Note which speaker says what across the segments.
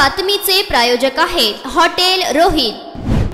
Speaker 1: बातमीचे प्रायोजक आहेत हॉटेल रोहित।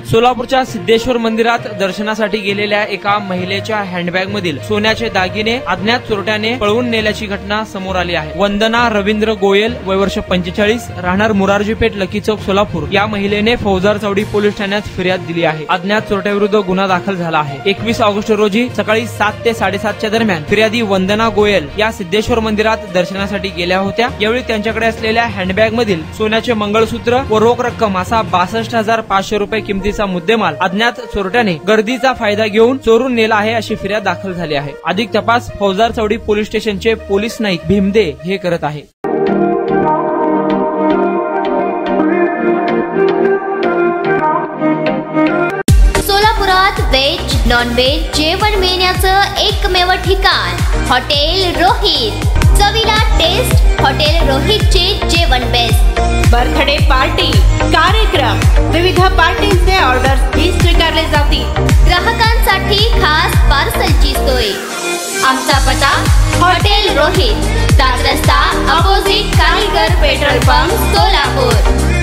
Speaker 2: सोलापूरच्या सिद्धेश्वर मंदिरात दर्शनासाठी गेलेल्या एका महिलेच्या हँडबॅग मधील सोन्याचे दागिने अज्ञात चोरट्याने पळवून नेल्याची घटना समोर आली आहे। वंदना रवींद्र गोयल, वय वर्ष 45, राहणार मुरारजी पेठ, लकी चौक, सोलापूर या महिलेने फौजदार चौडी पोलीस ठाण्यात फिर्याद दिली आहे। अज्ञात चोरट्याविरुद्ध गुन्हा दाखल झाला आहे। 21 ऑगस्ट रोजी सकाळी 7 ते 7:30च्या दरम्यान फिर्यादी वंदना गोयल या सिद्धेश्वर मंदिरात दर्शनासाठी गेल्या होत्या। यावेळी त्यांच्याकडे असलेल्या हँडबॅग मधील सोन्याचे मंगळसूत्र व रोख रक्कम असा 62,500 रुपये किमतीचा मुद्देमाल अज्ञात चोरट्याने गर्दीचा फायदा घेऊन चोरून नेला आहे अशी फिर्याद दाखल झाली आहे। अधिक तपास फौजदार चौडी पोलीस स्टेशनचे पोलीस नाईक भीमदे हे करत आहे।
Speaker 1: सोलापुरात व्हेज नॉन व्हेज जेवण मिळण्याचं एकमेव ठिकाण हॉटेल रोहित। चवीला टेस्ट हॉटेल रोहितचे जेवण बेस्ट।
Speaker 3: बर्थडे पार्टी, कार्यक्रम, विविध पार्टींचे ऑर्डर्स ही स्वीकारले जातील।
Speaker 1: ग्राहकांसाठी खास पार्सलची सोय। आमचा पत्ता हॉटेल रोहित, दास रस्ता, अपोजिट कारीगर पेट्रोल पंप, सोलापूर।